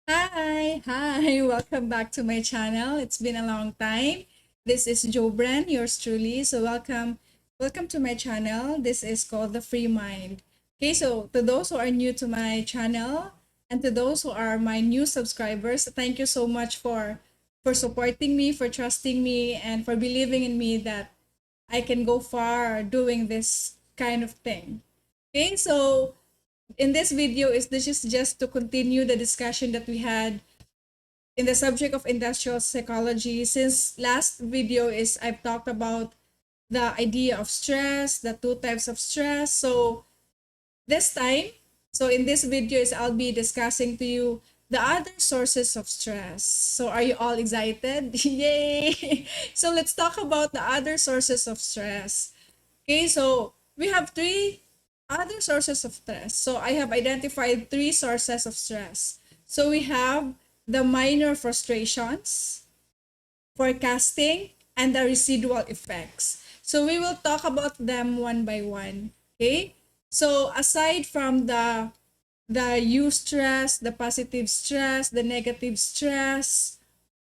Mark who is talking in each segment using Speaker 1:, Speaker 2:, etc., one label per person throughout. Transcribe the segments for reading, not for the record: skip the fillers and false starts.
Speaker 1: Hi, welcome back to my channel. It's been a long time. This is Jobran, yours truly. So welcome to my channel. This is called The Free Mind. Okay, so to those who are new to my channel and to those who are my new subscribers, thank you so much for supporting me, for trusting me, and for believing in me that I can go far doing this kind of thing. Okay, so in this video is just to continue the discussion that we had in the subject of industrial psychology. Since last video is I've talked about the idea of stress, the two types of stress. So this time, so in this video is I'll be discussing to you the other sources of stress. So are you all excited? Yay! So let's talk about the other sources of stress. Okay, so we have three other sources of stress. So I have identified three sources of stress. So we have the minor frustrations, forecasting, and the residual effects. So we will talk about them one by one. Okay? So aside from the eustress, the positive stress, the negative stress,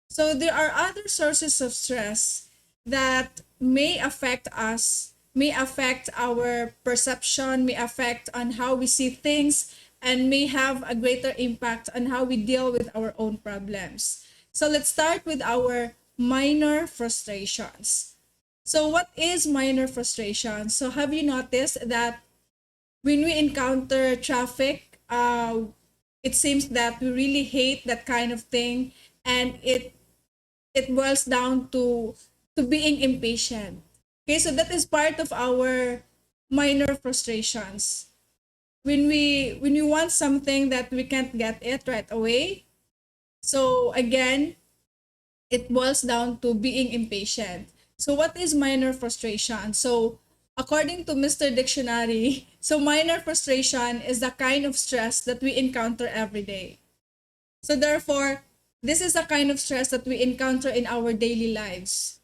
Speaker 1: so there are other sources of stress that may affect us, may affect our perception, may affect on how we see things, and may have a greater impact on how we deal with our own problems. So let's start with our minor frustrations. So what is minor frustration? So have you noticed that when we encounter traffic, it seems that we really hate that kind of thing, and it boils down to being impatient. Okay, so that is part of our minor frustrations. When we want something that we can't get it right away, so again, it boils down to being impatient. So what is minor frustration? So according to Mr. Dictionary, so minor frustration is the kind of stress that we encounter every day. So therefore, this is the kind of stress that we encounter in our daily lives.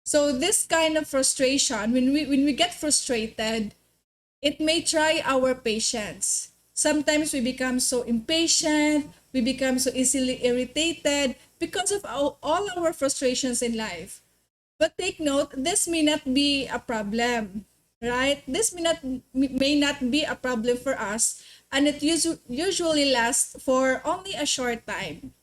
Speaker 1: So this kind of frustration, when we get frustrated, it may try our patience. Sometimes we become so impatient, we become so easily irritated because of all our frustrations in life. But take note, this may not be a problem, right? This may not be a problem for us, and it usually lasts for only a short time.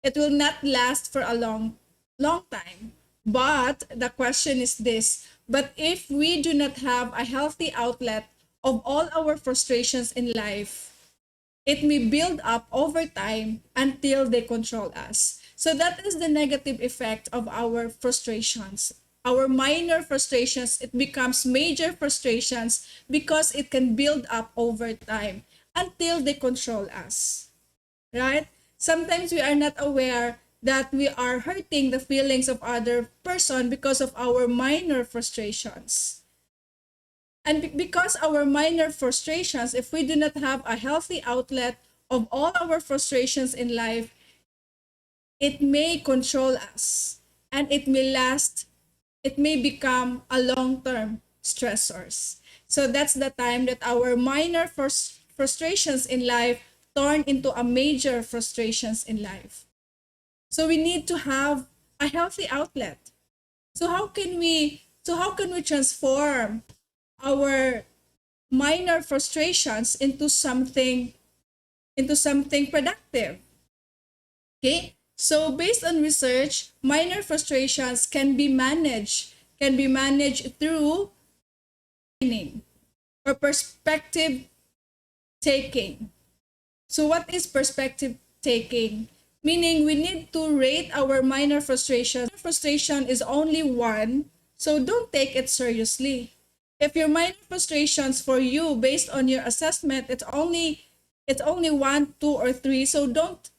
Speaker 1: It will not last for a long time. But the question is this: but if we do not have a healthy outlet of all our frustrations in life, it may build up over time until they control us. So that is the negative effect of our frustrations. Our minor frustrations, it becomes major frustrations because it can build up over time until they control us, right? Sometimes we are not aware that we are hurting the feelings of other person because of our minor frustrations. And because our minor frustrations, if we do not have a healthy outlet of all our frustrations in life, it may control us, and it may become a long-term stressors. So that's the time that our minor frustrations in life turn into a major frustrations in life. So we need to have a healthy outlet. So how can we transform our minor frustrations into something productive? Okay? So based on research, minor frustrations can be managed through training or perspective taking. So what is perspective taking? Meaning we need to rate our minor frustrations. Frustration is only one, so don't take it seriously. If your minor frustrations for you based on your assessment, it's only one, two, or three, so don't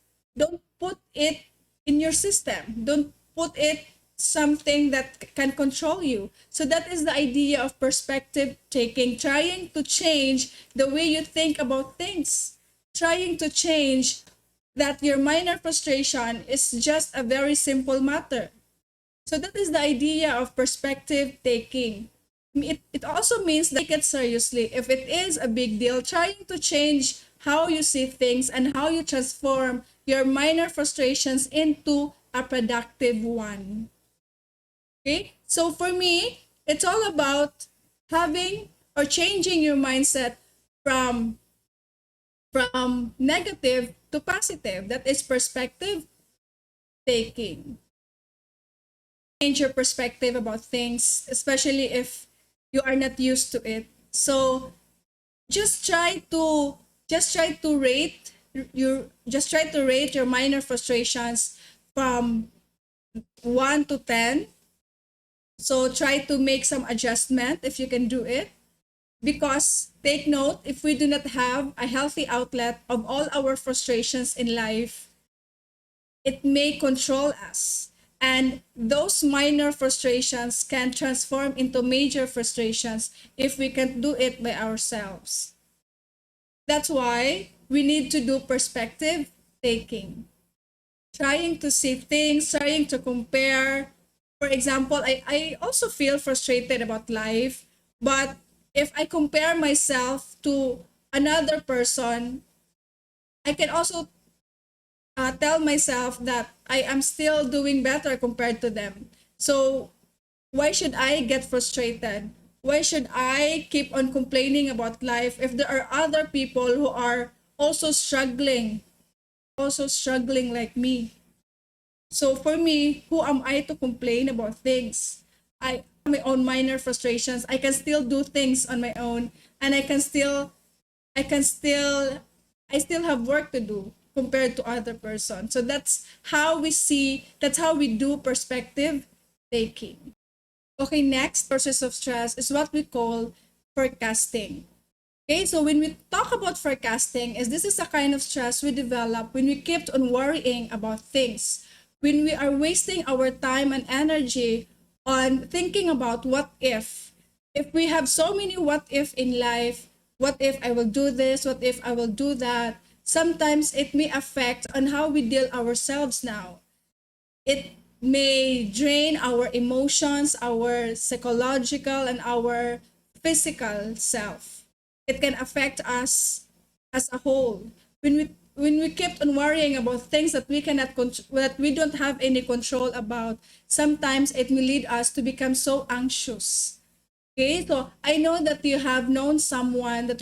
Speaker 1: put it in your system. Don't put it something that can control you. So that is the idea of perspective taking, trying to change the way you think about things, trying to change that your minor frustration is just a very simple matter. So that is the idea of perspective taking. It also means that take it seriously. If it is a big deal, trying to change how you see things and how you transform your minor frustrations into a productive one. Okay? So for me, it's all about having or changing your mindset from negative to positive. That is perspective taking. Change your perspective about things, especially if you are not used to it. So just try to just try to rate your minor frustrations from 1 to 10. So try to make some adjustment if you can do it, because take note, if we do not have a healthy outlet of all our frustrations in life, it may control us. And those minor frustrations can transform into major frustrations if we can't do it by ourselves. That's why we need to do perspective taking. Trying to see things, trying to compare. For example, I also feel frustrated about life, but if I compare myself to another person, I can also tell myself that I am still doing better compared to them. So why should I get frustrated? Why should I keep on complaining about life if there are other people who are also struggling like me? So for me, who am I to complain about things? I have my own minor frustrations. I can still do things on my own, and I can still I still have work to do compared to other person. So that's how we do perspective taking. Okay, next sources of stress is what we call forecasting. Okay, so when we talk about forecasting, this is a kind of stress we develop when we keep on worrying about things, when we are wasting our time and energy on thinking about what if. If we have so many what if in life, what if I will do this, what if I will do that, sometimes it may affect on how we deal ourselves now. It may drain our emotions, our psychological and our physical self. It can affect us as a whole. When we keep on worrying about things that we cannot that we don't have any control about, sometimes it may lead us to become so anxious. Okay, so I know that you have known someone that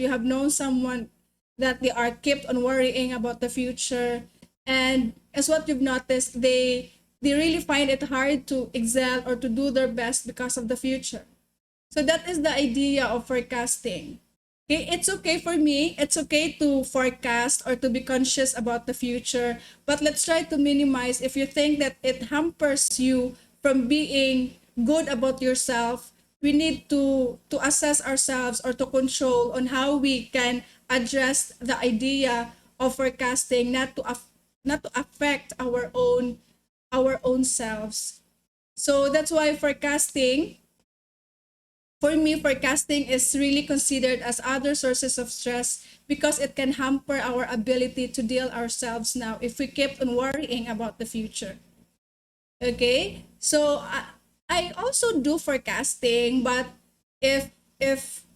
Speaker 1: they are kept on worrying about the future, and as what you've noticed, they really find it hard to excel or to do their best because of the future. So that is the idea of forecasting. Okay, it's okay for me. It's okay to forecast or to be conscious about the future, but let's try to minimize if you think that it hampers you from being good about yourself. We need to assess ourselves or to control on how we can address the idea of forecasting, not to affect our own selves. So that's why for me, forecasting is really considered as other sources of stress because it can hamper our ability to deal ourselves now if we keep on worrying about the future. Okay, so I also do forecasting, but if if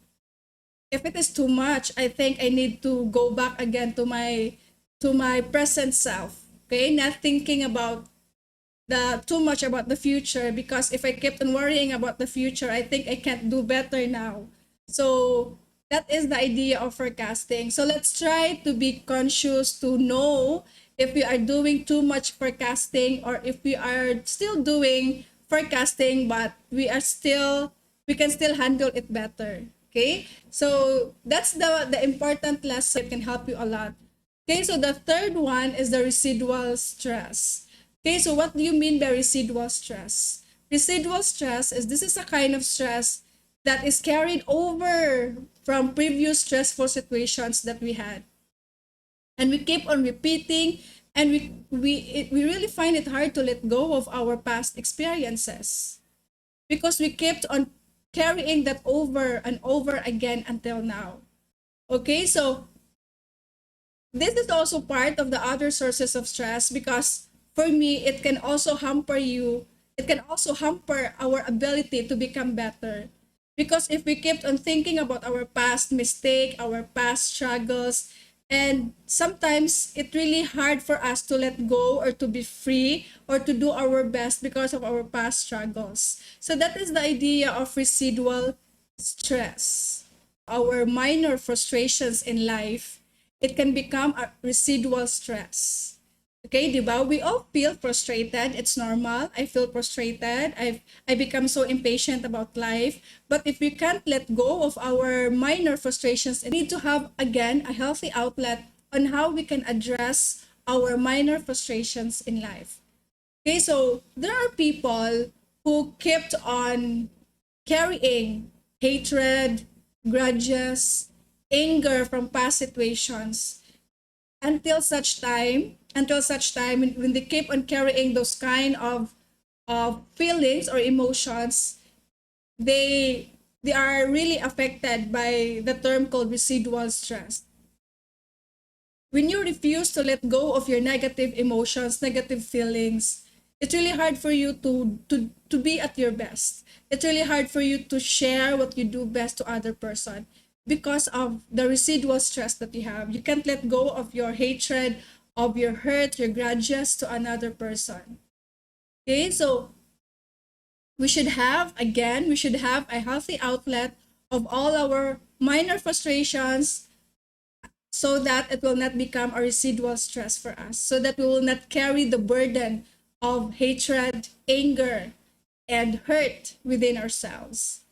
Speaker 1: if it is too much, I think I need to go back again to my present self. Okay, not thinking about the too much about the future, because if I kept on worrying about the future, I think I can't do better now. So that is the idea of forecasting. So let's try to be conscious to know if we are doing too much forecasting or if we are still doing forecasting, but we can still handle it better. Okay? So that's the important lesson that can help you a lot. Okay, so the third one is the residual stress. Okay, so what do you mean by residual stress? Residual stress is this is a kind of stress that is carried over from previous stressful situations that we had. And we keep on repeating, and we really find it hard to let go of our past experiences because we kept on carrying that over and over again until now. Okay, so this is also part of the other sources of stress because for me it can also hamper our ability to become better, because if we kept on thinking about our past mistake, our past struggles, And sometimes it's really hard for us to let go or to be free or to do our best because of our past struggles. So that is the idea of residual stress. Our minor frustrations in life, it can become a residual stress. Okay, di ba? We all feel frustrated. It's normal. I feel frustrated. I become so impatient about life. But if we can't let go of our minor frustrations, we need to have again a healthy outlet on how we can address our minor frustrations in life. Okay, so there are people who kept on carrying hatred, grudges, anger from past situations until such time when they keep on carrying those kind of feelings or emotions, they are really affected by the term called residual stress. When you refuse to let go of your negative emotions, negative feelings, it's really hard for you to be at your best. It's really hard for you to share what you do best to other person because of the residual stress that you have. You can't let go of your hatred, of your hurt, your grudges to another person. Okay, so we should have a healthy outlet of all our minor frustrations so that it will not become a residual stress for us, so that we will not carry the burden of hatred, anger, and hurt within ourselves.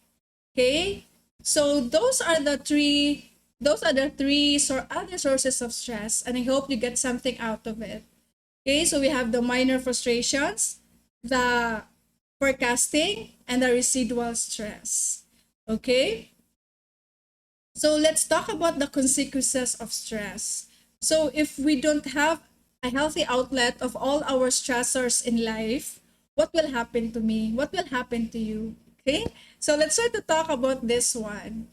Speaker 1: Okay? So those are the three other sources of stress, and I hope you get something out of it. Okay, so we have the minor frustrations, the forecasting, and the residual stress. Okay? So let's talk about the consequences of stress. So if we don't have a healthy outlet of all our stressors in life, what will happen to me? What will happen to you? Okay? So let's try to talk about this one.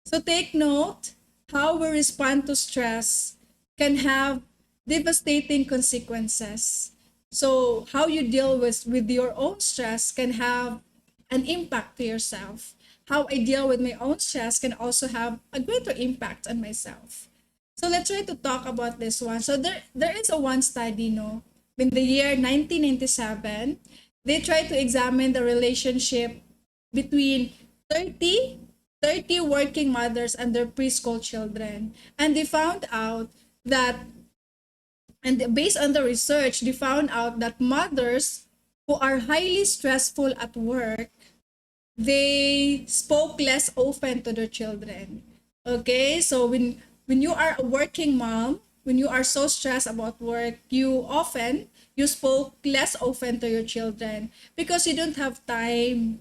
Speaker 1: So take note, how we respond to stress can have devastating consequences. So how you deal with your own stress can have an impact to yourself. How I deal with my own stress can also have a greater impact on myself. So let's try to talk about this one. So there is a one study, no, in the year 1997, they tried to examine the relationship between 30 30 working mothers and their preschool children. And they found out that, and based on the research, they found out that mothers who are highly stressful at work, they spoke less often to their children. Okay, so when you are a working mom, when you are so stressed about work, you spoke less often to your children because you don't have time,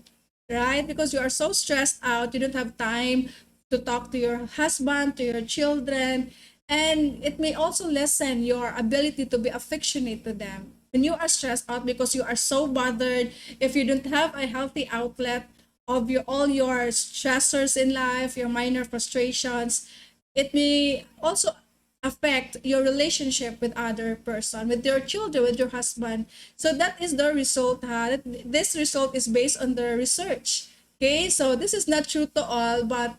Speaker 1: right? Because you are so stressed out, you don't have time to talk to your husband, to your children, and it may also lessen your ability to be affectionate to them. When you are stressed out because you are so bothered, if you don't have a healthy outlet of your all your stressors in life, your minor frustrations, it may also affect your relationship with other person, with your children, with your husband. So that is the result. This result is based on the research. Okay, so this is not true to all, but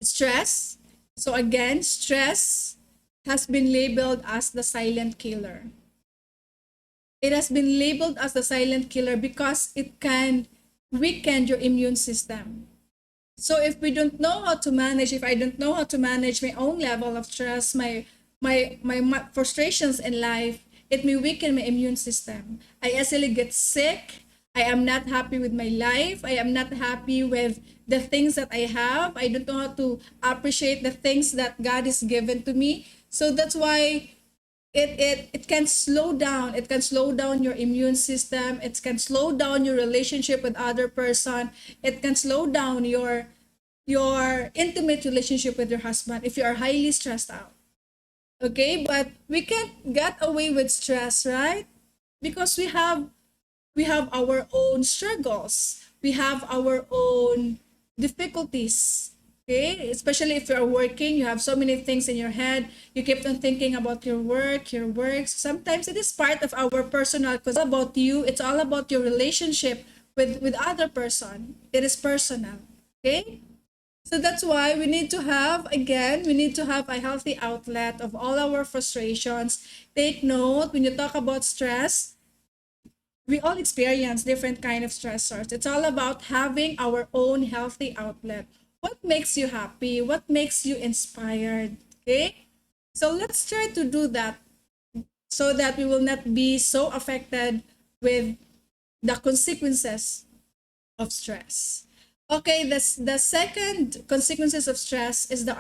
Speaker 1: stress. So again, stress has been labeled as the silent killer. It has been labeled as the silent killer because it can weaken your immune system. So if we don't know how to manage, if I don't know how to manage my own level of stress, my frustrations in life, it may weaken my immune system. I easily get sick. I am not happy with my life. I am not happy with the things that I have. I don't know how to appreciate the things that God has given to me. So that's why it can slow down. It can slow down your immune system. It can slow down your relationship with other person. It can slow down your intimate relationship with your husband if you are highly stressed out. Okay, but we can't get away with stress, right? Because we have our own struggles, we have our own difficulties. Okay, especially if you're working, you have so many things in your head, you keep on thinking about your work. Sometimes it is part of our personal, because it's all about you, it's all about your relationship with other person. It is personal. Okay, So that's why we need to have, again, we need to have a healthy outlet of all our frustrations. Take note, when you talk about stress, we all experience different kind of stressors. It's all about having our own healthy outlet. What makes you happy? What makes you inspired? Okay? So let's try to do that so that we will not be so affected with the consequences of stress. Okay, the second consequences of stress is the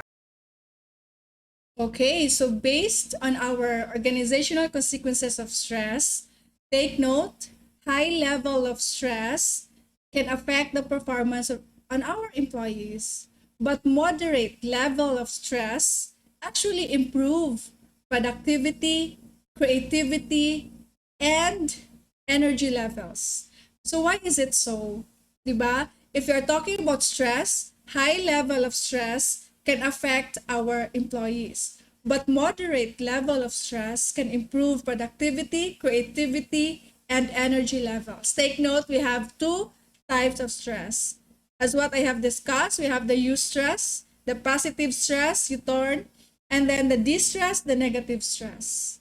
Speaker 1: okay, so based on our organizational consequences of stress, take note, high level of stress can affect the performance on our employees, but moderate level of stress actually improve productivity, creativity, and energy levels. So why is it so? Diba? If you're talking about stress, high level of stress can affect our employees. But moderate level of stress can improve productivity, creativity, and energy levels. Take note, we have two types of stress. As what I have discussed, we have the eustress, the positive stress, you turn, and then the distress, the negative stress.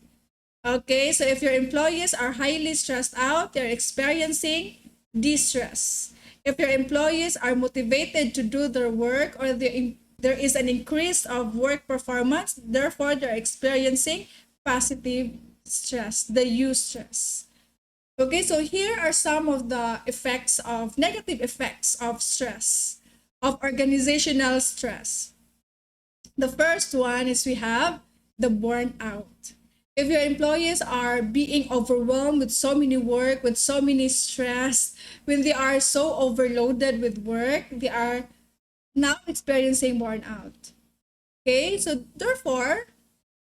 Speaker 1: Okay, so if your employees are highly stressed out, they're experiencing distress. If your employees are motivated to do their work or there is an increase of work performance, therefore they're experiencing positive stress, the eustress. Okay, so here are some of the effects of negative effects of stress, of organizational stress. The first one is we have the burnout. If your employees are being overwhelmed with so many work, with so many stress, when they are so overloaded with work, they are now experiencing burnout. Okay, so therefore,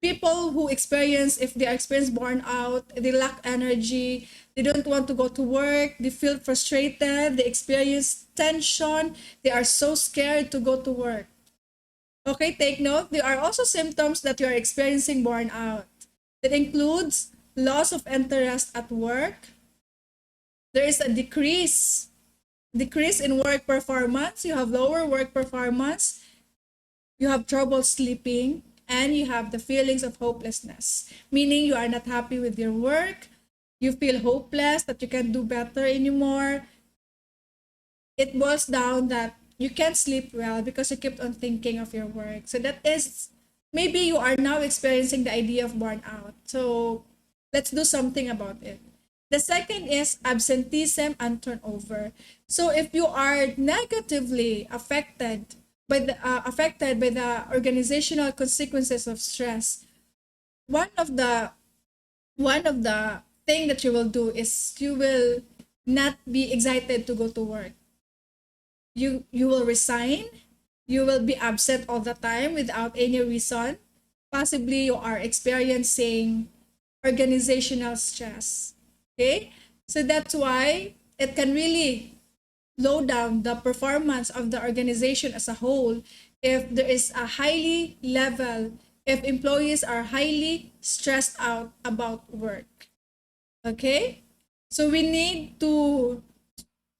Speaker 1: people who experience, if they experience burnout, they lack energy, they don't want to go to work, they feel frustrated, they experience tension, they are so scared to go to work. Okay, take note, there are also symptoms that you are experiencing burnout. It includes loss of interest at work. There is a decrease in work performance. You have lower work performance. You have trouble sleeping, and you have the feelings of hopelessness, meaning you are not happy with your work. You feel hopeless that you can't do better anymore. It boils down that you can't sleep well because you keep on thinking of your work. So that is, maybe you are now experiencing the idea of burnout. So let's do something about it. The second is absenteeism and turnover. So if you are negatively affected by the organizational consequences of stress, one of the one of the thing that you will do is you will not be excited to go to work. You will resign, you will be absent all the time without any reason. Possibly you are experiencing organizational stress. Okay, so that's why it can really low down the performance of the organization as a whole if there is a highly level, if employees are highly stressed out about work. Okay, so we need to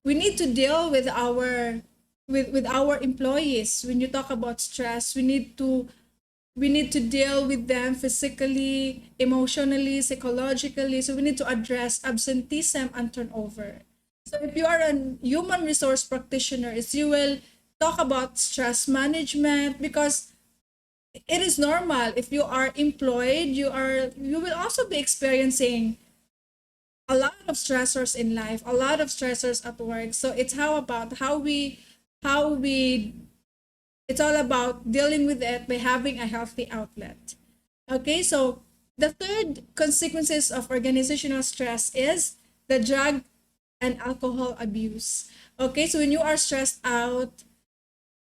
Speaker 1: deal with our employees. When you talk about stress, we need to deal with them physically, emotionally, psychologically. So we need to address absenteeism and turnover. So if you are a human resource practitioner, is you will talk about stress management, because it is normal. If you are employed, you will also be experiencing a lot of stressors in life, a lot of stressors at work. So it's how we it's all about dealing with it by having a healthy outlet. Okay, so the third consequences of organizational stress is the drug and alcohol abuse. Okay, so when you are stressed out,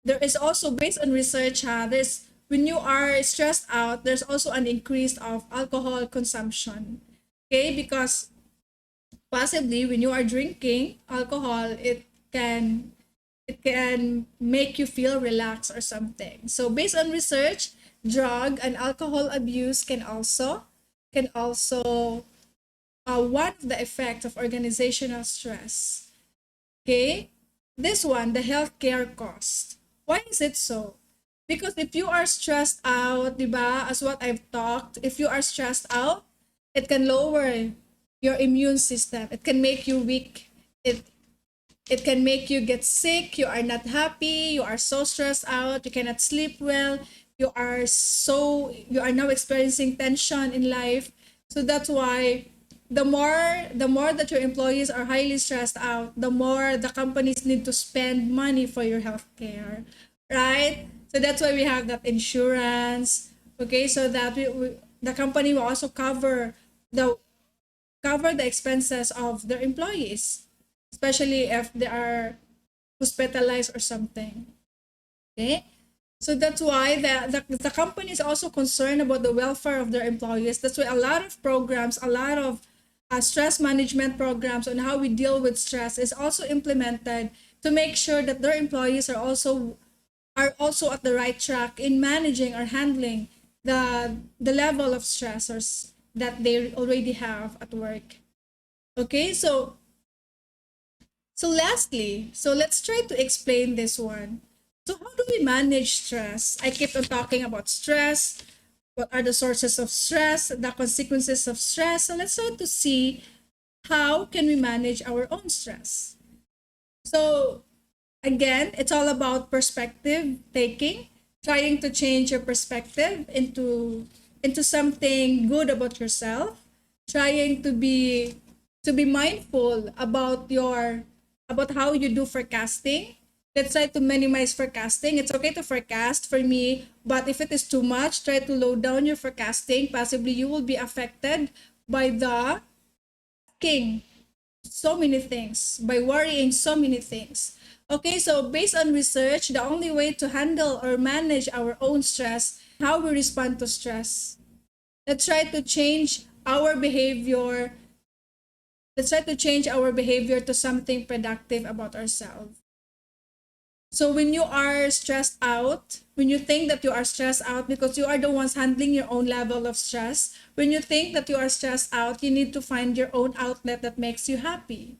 Speaker 1: there is also, based on research, there's when you are stressed out, there's also an increase of alcohol consumption. Okay, because possibly when you are drinking alcohol, it can make you feel relaxed or something. So based on research, drug and alcohol abuse can also one of the effects of organizational stress. Okay, this one, the healthcare cost. Why is it so? Because if you are stressed out, di ba, as what I've talked, if you are stressed out, it can lower your immune system. It can make you weak. It can make you get sick. You are not happy. You are so stressed out. You cannot sleep well. You are now experiencing tension in life. So that's why the more that your employees are highly stressed out, the more the companies need to spend money for your healthcare, right? So that's why we have that insurance. Okay, so that the company will also the cover the expenses of their employees, especially if they are hospitalized or something. Okay? So that's why the company is also concerned about the welfare of their employees. That's why a lot of programs, a lot of stress management programs on how we deal with stress is also implemented to make sure that their employees are also at the right track in managing or handling the level of stressors that they already have at work. Okay, so lastly, so let's try to explain this one. So how do we manage stress? I keep on talking about stress. What are the sources of stress, the consequences of stress? So let's try to see how can we manage our own stress. So again, it's all about perspective taking, trying to change your perspective into something good about yourself, trying to be mindful about how you do forecasting. Let's try to minimize forecasting. It's okay to forecast for me, but if it is too much, try to low down your forecasting. Possibly you will be affected by the king so many things, by worrying so many things. Okay, so based on research, the only way to handle or manage our own stress, how we respond to stress. Let's try to change our behavior. Let's try to change our behavior to something productive about ourselves. So when you are stressed out, when you think that you are stressed out because you are the ones handling your own level of stress, when you think that you are stressed out, you need to find your own outlet that makes you happy.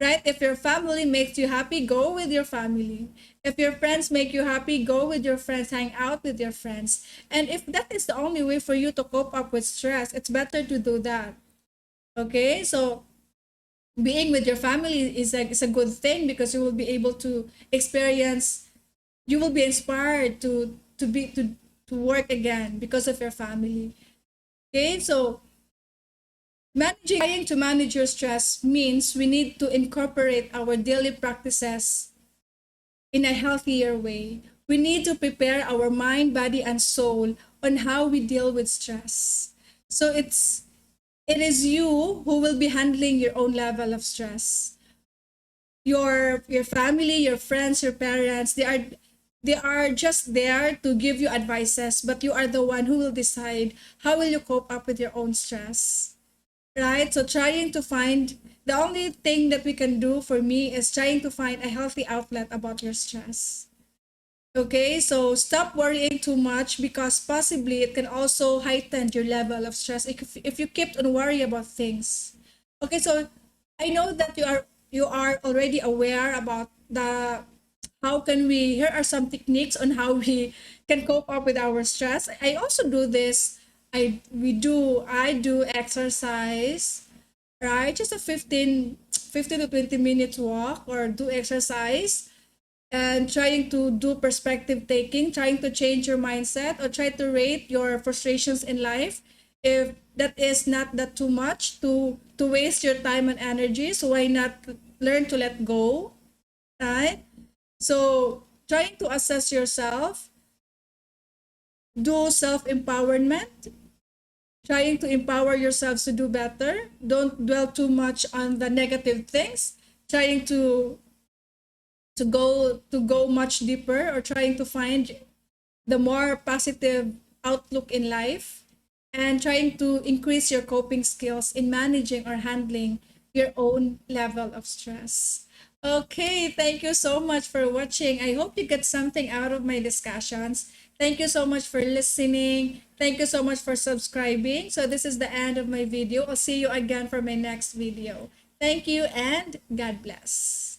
Speaker 1: Right? If your family makes you happy, go with your family. If your friends make you happy, go with your friends, hang out with your friends. And if that is the only way for you to cope up with stress, it's better to do that. Okay? So being with your family is a good thing because you will be able to experience, you will be inspired to work again because of your family. Okay? So trying to manage your stress means we need to incorporate our daily practices in a healthier way. We need to prepare our mind, body, and soul on how we deal with stress. So it is you who will be handling your own level of stress. Your family, your friends, your parents, they are just there to give you advices, but you are the one who will decide how will you cope up with your own stress. Right? So trying to find the only thing that we can do for me is trying to find a healthy outlet about your stress. Okay, so stop worrying too much because possibly it can also heighten your level of stress if you keep on worrying about things. Okay, so I know that you are already aware about the how can we here are some techniques on how we can cope up with our stress. I also do this. I do exercise, right? Just a 15 to 20 minutes walk or do exercise and trying to do perspective taking, trying to change your mindset or try to rate your frustrations in life. If that is not that too much to waste your time and energy, so why not learn to let go, right? So trying to assess yourself, do self-empowerment, trying to empower yourselves to do better. Don't dwell too much on the negative things. Trying to go much deeper or trying to find the more positive outlook in life and trying to increase your coping skills in managing or handling your own level of stress. Okay, thank you so much for watching. I hope you get something out of my discussions. Thank you so much for listening. Thank you so much for subscribing. So this is the end of my video. I'll see you again for my next video. Thank you and God bless.